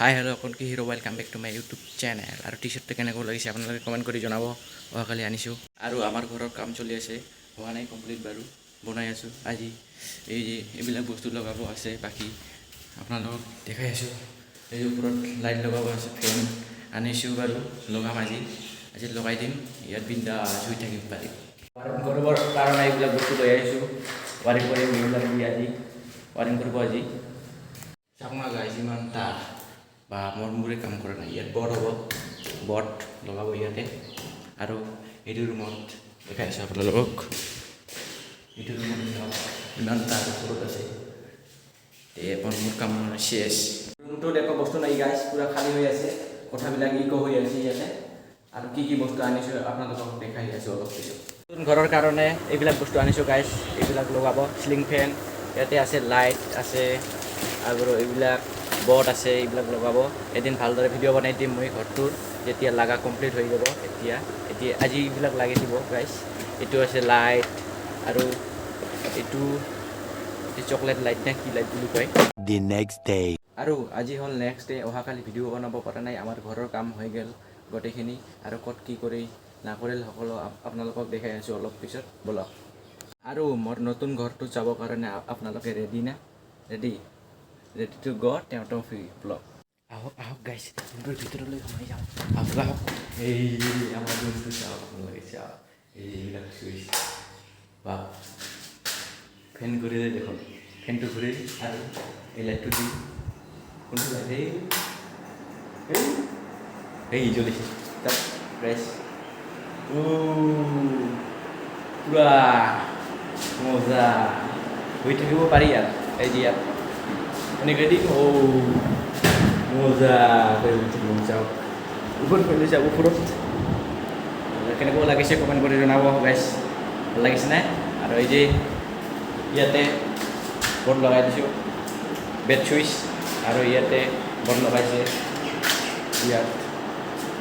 হাই hello' অকণকি hero welcome back to my YouTube channel. আৰু টি শ্বাৰ্টটো কেনেকৈ লাগিছে আপোনালোকে কমেণ্ট কৰি জনাব। অহাকালি আনিছোঁ আৰু আমাৰ ঘৰৰ কাম চলি আছে, হোৱা নাই কমপ্লিট বাৰু, বনাই আছোঁ। আজি এইবিলাক বস্তু লগাব আছে, বাকী আপোনালোকক দেখাই আছোঁ। এই ওপৰত লাইট লগাব আছে, ফেন আনিছোঁ বাৰু, লগাম আজি লগাই দিম। ইয়াত বিন্দাছ শুই থাকিব পাৰিম। ৱাৰিং কৰিবৰ কাৰণে এইবিলাক বস্তু লৈ আহিছোঁ, ৱাৰিং কৰিম এইবিলাক আজি ৱাৰিং কৰিব আজি। চাকমা গাইজ ইমান তাৰ বা মূৰে কাম কৰা নাই। ইয়াত বট হ'ব, বট লগাব ইয়াতে। আৰু এইটো ৰুমত দেখাইছোঁ আপোনালোকক, এইটো ৰুমত ইমান তাৰ ওপৰত আছে। মোৰ কাম শেষ। ৰুমটোত একো বস্তু নাই গাইজ, পূৰা খালী হৈ আছে, কথাবিলাক হৈ আছে ইয়াতে। আৰু কি বস্তু আনিছোঁ আপোনালোকক দেখাই আছোঁ অলপ পিছত। ঘৰৰ কাৰণে এইবিলাক বস্তু আনিছোঁ গাইজ, এইবিলাক লগাব। চিলিং ফেন ইয়াতে আছে, লাইট আছে আৰু এইবিলাক বট আছে, এইবিলাক লগাব। এদিন ভালদৰে ভিডিঅ' বনাই দিম মই ঘৰটোৰ, যেতিয়া লাগা কমপ্লিট হৈ যাব। এতিয়া আজি এইবিলাক লাগি দিব গাইজ। এইটো আছে লাইট, আৰু এইটো চকলেট লাইট নে কি লাইট বুলি কয়। The next day. আৰু আজি হ'ল নেক্সট ডে। অহাকালি ভিডিঅ' বনাব পৰা নাই, আমাৰ ঘৰৰ কাম হৈ গ'ল গোটেইখিনি। আৰু ক'ত কি কৰি নকৰিল সকলো আপোনালোকক দেখাই আছোঁ অলপ পিছত, বলক। আৰু মোৰ নতুন ঘৰটো যাবৰ কাৰণে আপোনালোকে ৰেডি না? ৰেডি টু গ' তেওঁ ফ্ৰী ব্লগ। আহক গাইজ, ৰুমটোৰ ভিতৰলৈ সোমাই যাওঁ। আহক এই আমাৰ ৰুমটো চাওক আপোনালোকে, চাওক এইবিলাক চুইচ বা ফেন ঘূৰিলে দেখোন, ফেনটো ঘূৰিল আৰু এই লাইটটো দি কোনটো লাইট এই জ্বলিছে তাত গাইজ। পুৰা মজা হৈ থাকিব পাৰি আৰু এই যে ইয়াত এনেকৈ দি মজা চাওক। ওপৰত কৰি লৈছে, ওপৰত কেনেকুৱা লাগিছে কমেণ্ট কৰি জনাব গাইজ, ভাল লাগিছে নাই? আৰু এই যে ইয়াতে বৰ্ড লগাই দিছোঁ, বেড চুইচ, আৰু ইয়াতে বৰ্ড লগাইছে ইয়াত।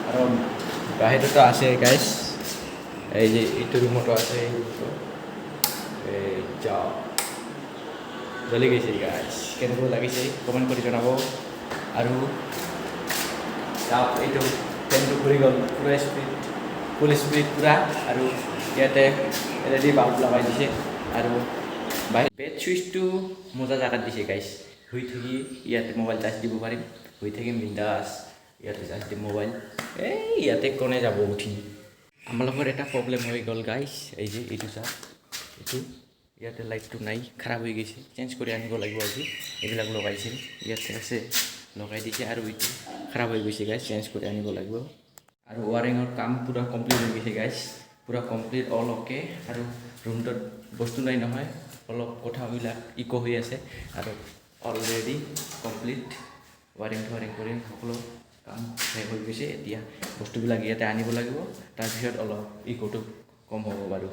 আৰু বাহিৰতো আছে গাইজ, এই যে এইটো ৰুমতো আছে, এই ৰুমটো এই যাওক জ্বলি গৈছে গাইজ। কেনেকুৱা লাগিছে কমেণ্ট কৰি জনাব। আৰু চাওক এইটো ফেনটো ঘূৰি গ'ল, পূৰা স্পীড, ফুল স্পীড পূৰা। আৰু ইয়াতে LED বাল্ব লগাই দিছে। আৰু বেড চুইচটো মজা জেগাত দিছে গাইজ, শুই থাকি ইয়াতে মোবাইল চাৰ্জ দিব পাৰিম, শুই থাকিম বিন্দাছ। ইয়াতে চাৰ্জ দিম মোবাইল, ইয়াতে কোনে যাব উঠি। আমালোকৰ এটা প্ৰব্লেম হৈ গ'ল গাইজ, এই যে এইটো চাওক, এইটো ইয়াতে লাইটটো নাই, খাৰাপ হৈ গৈছে, চেঞ্জ কৰি আনিব লাগিব আজি। এইবিলাক লগাইছিল, ইয়াতে আছে লগাই দিছে, আৰু এইটো খাৰাপ হৈ গৈছে গাইজ, চেঞ্জ কৰি আনিব লাগিব। আৰু ৱাৰিঙৰ কাম পূৰা কমপ্লিট হৈ গৈছে গাইজ, পূৰা কমপ্লিট অল অ'কে। আৰু ৰুমটোত বস্তু নাই নহয়, অলপ কথাবিলাক হৈ আছে। আৰু অলৰেডি কমপ্লিট ৱাৰিং কৰি সকলো কাম শেষ হৈ গৈছে। এতিয়া বস্তুবিলাক ইয়াতে আনিব লাগিব, তাৰপিছত অলপ ইকোটো কম হ'ব বাৰু।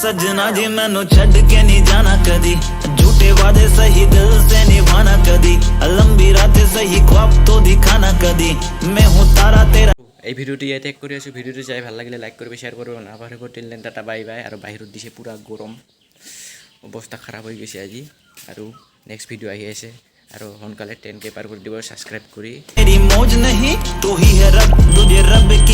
सजना जी मैनू छड़ के नहीं जाना कदी, झूठे वादे सही दिल से निभाना कदी, लंबी रातें सही ख्वाब तो दिखाना कदी, मैं हूँ तारा तेरा। এই ভিডিওটি ইয়াতে শেষ কৰি আছোঁ। ভিডিওটো চাই ভাল লাগিলে লাইক কৰিব, শ্বেয়াৰ কৰিব নাপাহৰিব। Till then tata bye bye. আৰু বাহিৰত দিছে পূৰা গৰম, অৱস্থা খাৰাপ হৈ গৈছে আজি। আৰু নেক্সট ভিডিঅ' আহি আছে, আৰু সোনকালে 10K পাৰ কৰি দিব ছাবস্ক্ৰাইব কৰি। तेरी मौज नहीं तो ही है रब, तुझे रब की